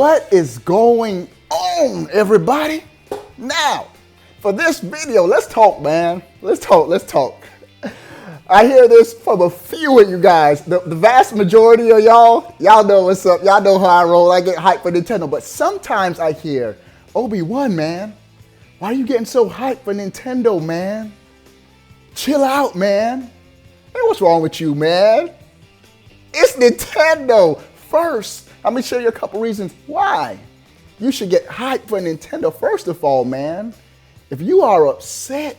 What is going on, everybody? Now, for this video, let's talk, man. Let's talk. I hear this from a few of you guys. The vast majority of y'all know what's up. Y'all know how I roll. I get hyped for Nintendo. But sometimes I hear, OBe1, man, why are you getting so hyped for Nintendo, man? Chill out, man. Hey, what's wrong with you, man? It's Nintendo. First, let me show you a couple reasons why you should get hyped for Nintendo. First of all, man, if you are upset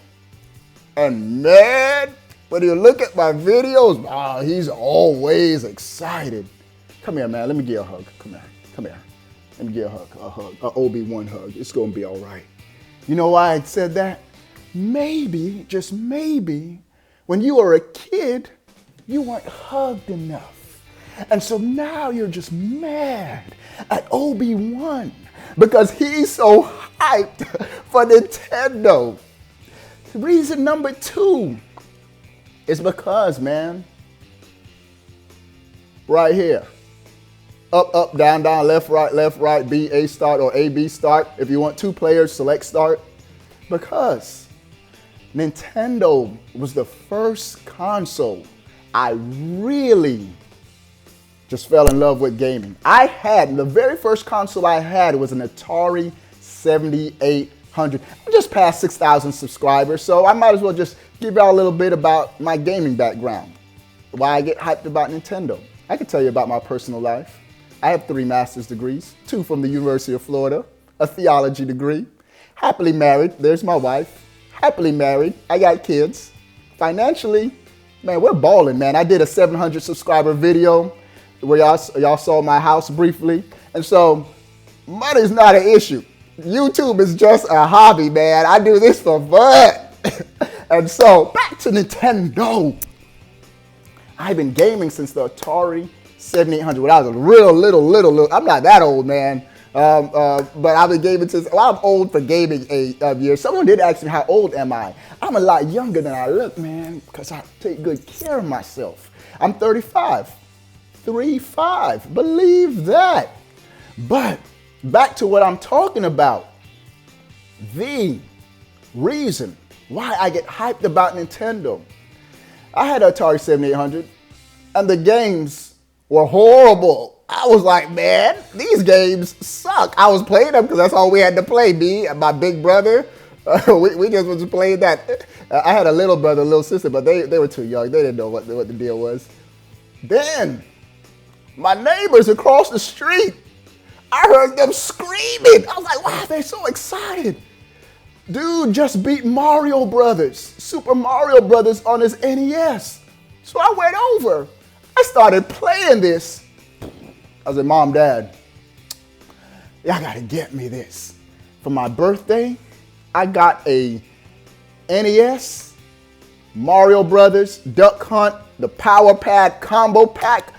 and mad when you look at my videos, he's always excited. Come here, man. Let me give you a hug. Come here. Let me give you a hug, an OBe1 hug. It's going to be all right. You know why I said that? Maybe, just maybe, when you were a kid, you weren't hugged enough. And so now you're just mad at OBe1 because he's so hyped for Nintendo. Reason number two is because, man, right here, up, down, left, right, B, A start or A, B start. If you want two players, select start. Because Nintendo was the first console I really just fell in love with gaming. The very first console I had was an Atari 7800. I'm just past 6,000 subscribers, so I might as well just give y'all a little bit about my gaming background. Why I get hyped about Nintendo. I can tell you about my personal life. I have 3 master's degrees, 2 from the University of Florida, a theology degree. Happily married, there's my wife. Happily married, I got kids. Financially, man, we're balling, man. I did a 700 subscriber video where y'all saw my house briefly. And so money's not an issue. YouTube is just a hobby, man. I do this for fun. And so back to Nintendo. I've been gaming since the Atari 7800 when I was a real little. I'm not that old, man. But I've been gaming since, I'm old for gaming years. Someone did ask me, how old am I? I'm a lot younger than I look, man, because I take good care of myself. I'm 35. 3-5, believe that. But back to what I'm talking about. The reason why I get hyped about Nintendo. I had an Atari 7800 and the games were horrible. I was like, man, these games suck. I was playing them because that's all we had to play. Me and my big brother, we just was playing that. I had a little brother, a little sister, but they were too young. They didn't know what the deal was. Then my neighbors across the street, I heard them screaming. I was like, wow, they're so excited. Dude just beat Mario Brothers, Super Mario Brothers on his NES. So I went over. I started playing this. I was like, Mom, Dad, y'all gotta get me this. For my birthday, I got a NES, Mario Brothers, Duck Hunt, the Power Pad combo pack,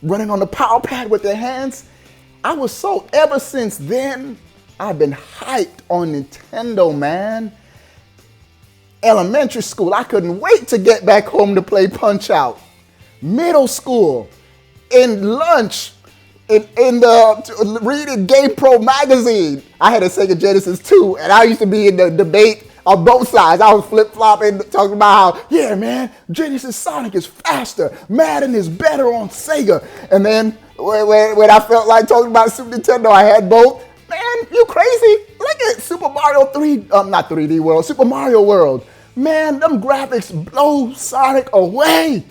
running on the Power Pad with their hands. I was so, ever since then, I've been hyped on Nintendo, man. Elementary school, I couldn't wait to get back home to play Punch-Out. Middle school, in lunch, in the reading GamePro magazine. I had a Sega Genesis 2, and I used to be in the debate on both sides. I was flip-flopping, talking about how, yeah, man, Genesis Sonic is faster. Madden is better on Sega. And then when I felt like talking about Super Nintendo, I had both. Man, you crazy? Look at Super Mario not 3D World, Super Mario World. Man, them graphics blow Sonic away.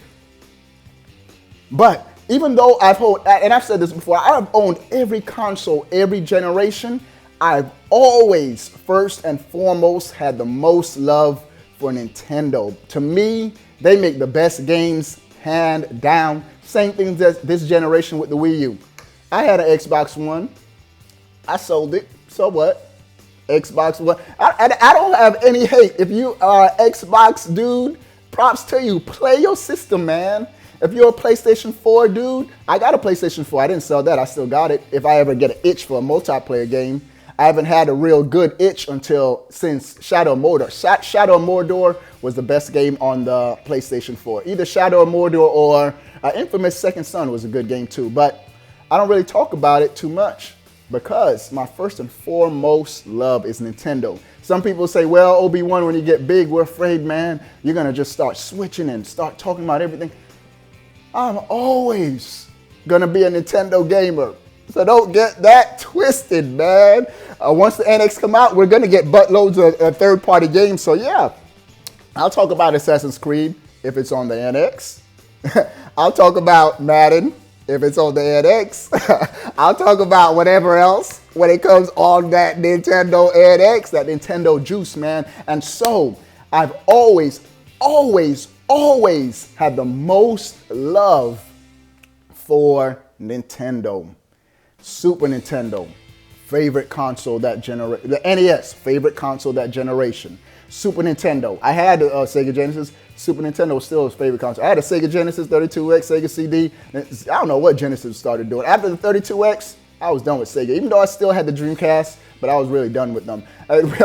But even though I've said this before, I've owned every console, every generation, I've always, first and foremost, had the most love for Nintendo. To me, they make the best games, hand down. Same thing as this generation with the Wii U. I had an Xbox One. I sold it. So what? Xbox One. I don't have any hate. If you are an Xbox dude, props to you. Play your system, man. If you're a PlayStation 4 dude, I got a PlayStation 4. I didn't sell that. I still got it. If I ever get an itch for a multiplayer game, I haven't had a real good itch since Shadow of Mordor. Shadow of Mordor was the best game on the PlayStation 4. Either Shadow of Mordor or Infamous Second Son was a good game too. But I don't really talk about it too much. Because my first and foremost love is Nintendo. Some people say, well, OBe1, when you get big, we're afraid, man, you're going to just start switching and start talking about everything. I'm always going to be a Nintendo gamer. So don't get that twisted, man. Once the NX come out, we're going to get buttloads of third-party games. So yeah, I'll talk about Assassin's Creed if it's on the NX. I'll talk about Madden if it's on the NX. I'll talk about whatever else when it comes on that Nintendo NX, that Nintendo juice, man. And so I've always had the most love for Nintendo. Super Nintendo, favorite console that generation. The NES, favorite console that generation. Super Nintendo. I had a Sega Genesis. Super Nintendo was still his favorite console. I had a Sega Genesis, 32X, Sega CD. I don't know what Genesis started doing. After the 32X, I was done with Sega. Even though I still had the Dreamcast, but I was really done with them.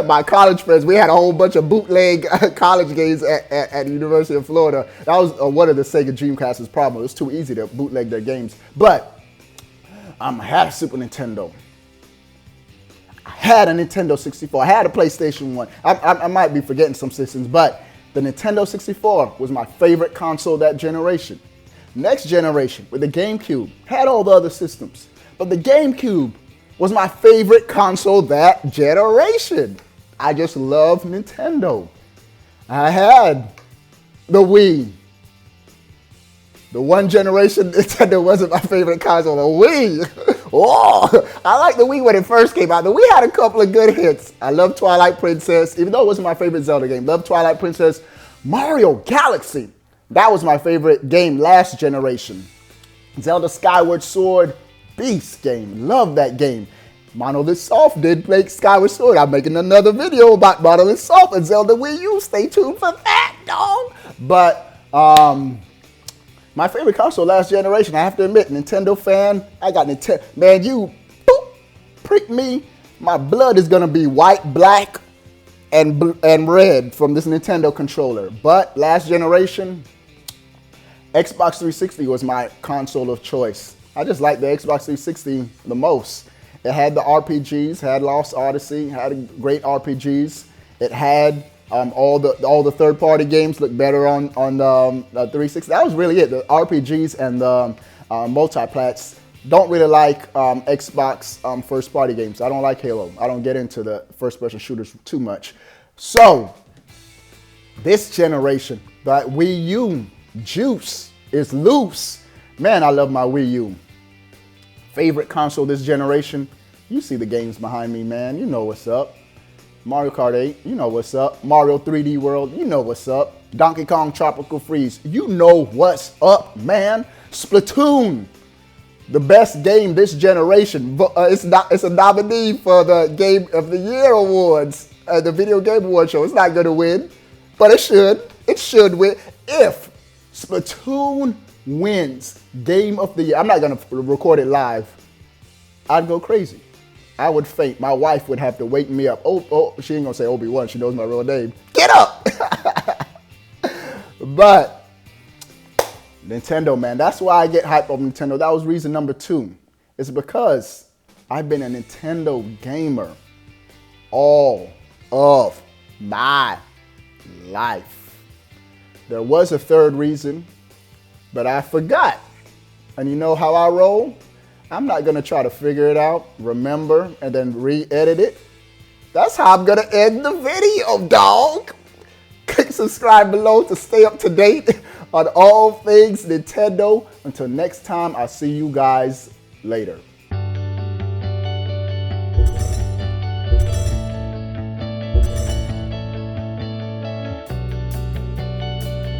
My college friends, we had a whole bunch of bootleg college games at the University of Florida. That was one of the Sega Dreamcast's problems. It was too easy to bootleg their games. But I had a Super Nintendo. I had a Nintendo 64. I had a PlayStation 1. I might be forgetting some systems, but the Nintendo 64 was my favorite console that generation. Next generation, with the GameCube, had all the other systems. But the GameCube was my favorite console that generation. I just love Nintendo. I had the Wii. The one generation Nintendo wasn't my favorite console, the Wii. Oh, I liked the Wii when it first came out. The Wii had a couple of good hits. I love Twilight Princess, even though it wasn't my favorite Zelda game. Love Twilight Princess. Mario Galaxy. That was my favorite game last generation. Zelda Skyward Sword, beast game. Love that game. Monolith Soft did play Skyward Sword. I'm making another video about Monolith Soft and Zelda Wii U. Stay tuned for that, dog. But, my favorite console last generation, I have to admit, Nintendo fan. I got Nintendo. Man, you prick me. My blood is going to be white, black, and red from this Nintendo controller. But last generation, Xbox 360 was my console of choice. I just like the Xbox 360 the most. It had the RPGs, had Lost Odyssey, had great RPGs. It had all the third-party games look better on the 360. That was really it. The RPGs and the multiplats. Don't really like Xbox first-party games. I don't like Halo. I don't get into the first-person shooters too much. So this generation, that Wii U juice is loose. Man, I love my Wii U. Favorite console this generation. You see the games behind me, man. You know what's up. Mario Kart 8, you know what's up. Mario 3D World, you know what's up. Donkey Kong Tropical Freeze, you know what's up, man. Splatoon, the best game this generation. It's a nominee for the Game of the Year awards, the Video Game Award show. It's not going to win, but it should. It should win. If Splatoon wins Game of the Year, I'm not going to record it live. I'd go crazy. I would faint. My wife would have to wake me up. Oh, she ain't gonna say OBe1. She knows my real name. Get up! But Nintendo, man, that's why I get hype over Nintendo. That was reason number 2. It's because I've been a Nintendo gamer all of my life. There was a third reason, but I forgot. And you know how I roll? I'm not going to try to figure it out, remember, and then re-edit it. That's how I'm going to end the video, dog. Click subscribe below to stay up to date on all things Nintendo. Until next time, I'll see you guys later.